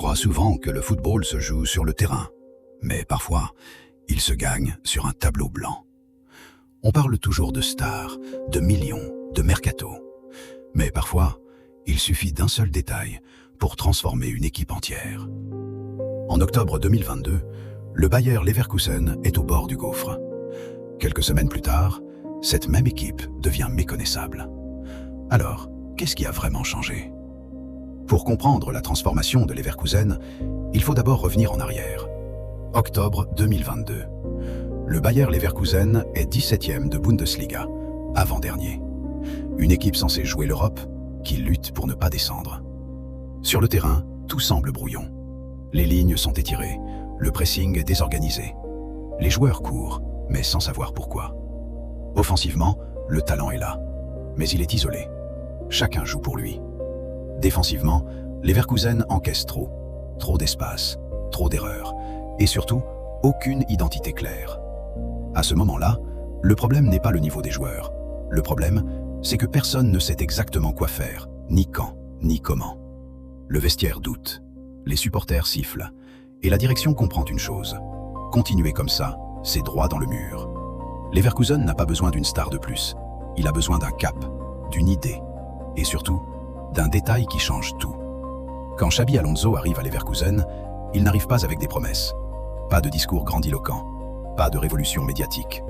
croit souvent que le football se joue sur le terrain, mais parfois, il se gagne sur un tableau blanc. On parle toujours de stars, de millions, de mercato. Mais parfois, il suffit d'un seul détail pour transformer une équipe entière. En octobre 2022, le Bayer Leverkusen est au bord du gouffre. Quelques semaines plus tard, cette même équipe devient méconnaissable. Alors, qu'est-ce qui a vraiment changé? Pour comprendre la transformation de Leverkusen, il faut d'abord revenir en arrière. Octobre 2022. Le Bayer Leverkusen est 17e de Bundesliga, avant-dernier. Une équipe censée jouer l'Europe, qui lutte pour ne pas descendre. Sur le terrain, tout semble brouillon. Les lignes sont étirées, le pressing est désorganisé. Les joueurs courent, mais sans savoir pourquoi. Offensivement, le talent est là, mais il est isolé. Chacun joue pour lui. Défensivement, Leverkusen encaisse trop d'espace, trop d'erreurs, et surtout, aucune identité claire. À ce moment-là, le problème n'est pas le niveau des joueurs. Le problème, c'est que personne ne sait exactement quoi faire, ni quand, ni comment. Le vestiaire doute, les supporters sifflent, et la direction comprend une chose. Continuer comme ça, c'est droit dans le mur. Leverkusen n'a pas besoin d'une star de plus. Il a besoin d'un cap, d'une idée, et surtout, d'un détail qui change tout. Quand Xabi Alonso arrive à Leverkusen, il n'arrive pas avec des promesses. Pas de discours grandiloquent, pas de révolution médiatique.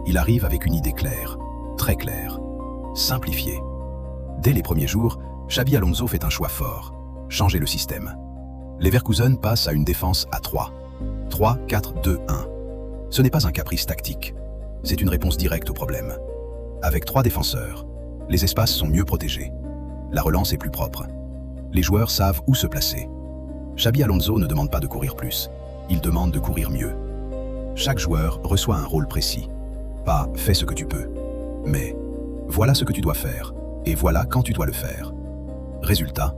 Il arrive avec une idée claire, très claire, simplifiée. Dès les premiers jours, Xabi Alonso fait un choix fort, changer le système. Leverkusen passe à une défense à 3. 3-4-2-1. Ce n'est pas un caprice tactique, c'est une réponse directe au problème. Avec 3 défenseurs, les espaces sont mieux protégés. La relance est plus propre. Les joueurs savent où se placer. Xabi Alonso ne demande pas de courir plus, il demande de courir mieux. Chaque joueur reçoit un rôle précis. Pas « fais ce que tu peux », mais « voilà ce que tu dois faire, et voilà quand tu dois le faire ». Résultat,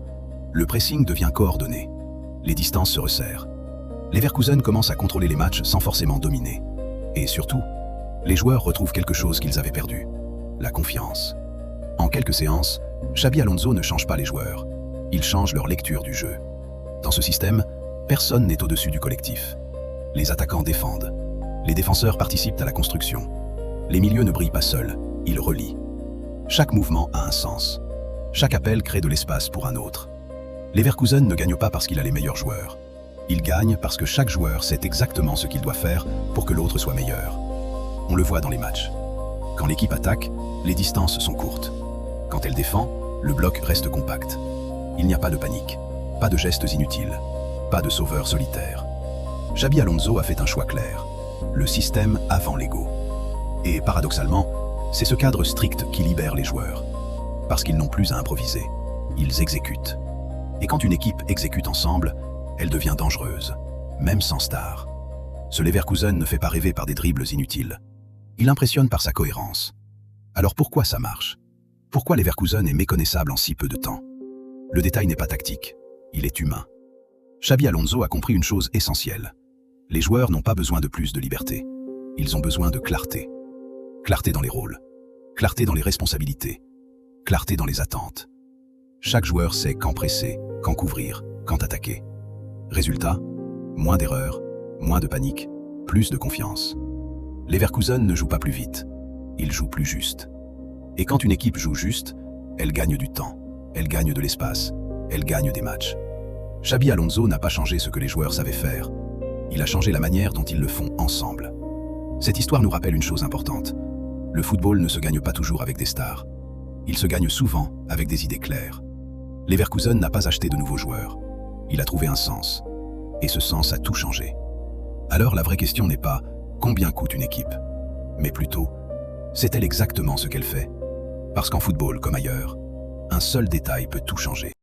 le pressing devient coordonné. Les distances se resserrent. Leverkusen commence à contrôler les matchs sans forcément dominer. Et surtout, les joueurs retrouvent quelque chose qu'ils avaient perdu, la confiance. En quelques séances, Xabi Alonso ne change pas les joueurs, il change leur lecture du jeu. Dans ce système, personne n'est au-dessus du collectif. Les attaquants défendent, les défenseurs participent à la construction. Les milieux ne brillent pas seuls, ils relient. Chaque mouvement a un sens. Chaque appel crée de l'espace pour un autre. Leverkusen ne gagne pas parce qu'il a les meilleurs joueurs. Il gagne parce que chaque joueur sait exactement ce qu'il doit faire pour que l'autre soit meilleur. On le voit dans les matchs. Quand l'équipe attaque, les distances sont courtes. Quand elle défend, le bloc reste compact. Il n'y a pas de panique, pas de gestes inutiles, pas de sauveur solitaire. Xabi Alonso a fait un choix clair, le système avant l'ego. Et paradoxalement, c'est ce cadre strict qui libère les joueurs. Parce qu'ils n'ont plus à improviser, ils exécutent. Et quand une équipe exécute ensemble, elle devient dangereuse, même sans star. Ce Leverkusen ne fait pas rêver par des dribbles inutiles. Il impressionne par sa cohérence. Alors pourquoi ça marche? Pourquoi Leverkusen est méconnaissable en si peu de temps? Le détail n'est pas tactique, il est humain. Xabi Alonso a compris une chose essentielle. Les joueurs n'ont pas besoin de plus de liberté. Ils ont besoin de clarté. Clarté dans les rôles, clarté dans les responsabilités, clarté dans les attentes. Chaque joueur sait quand presser, quand couvrir, quand attaquer. Résultat, moins d'erreurs, moins de panique, plus de confiance. Leverkusen ne joue pas plus vite, il joue plus juste. Et quand une équipe joue juste, elle gagne du temps, elle gagne de l'espace, elle gagne des matchs. Xabi Alonso n'a pas changé ce que les joueurs savaient faire, il a changé la manière dont ils le font ensemble. Cette histoire nous rappelle une chose importante. Le football ne se gagne pas toujours avec des stars. Il se gagne souvent avec des idées claires. Leverkusen n'a pas acheté de nouveaux joueurs. Il a trouvé un sens. Et ce sens a tout changé. Alors la vraie question n'est pas « combien coûte une équipe ?», mais plutôt « sait-elle exactement ce qu'elle fait ?» Parce qu'en football, comme ailleurs, un seul détail peut tout changer.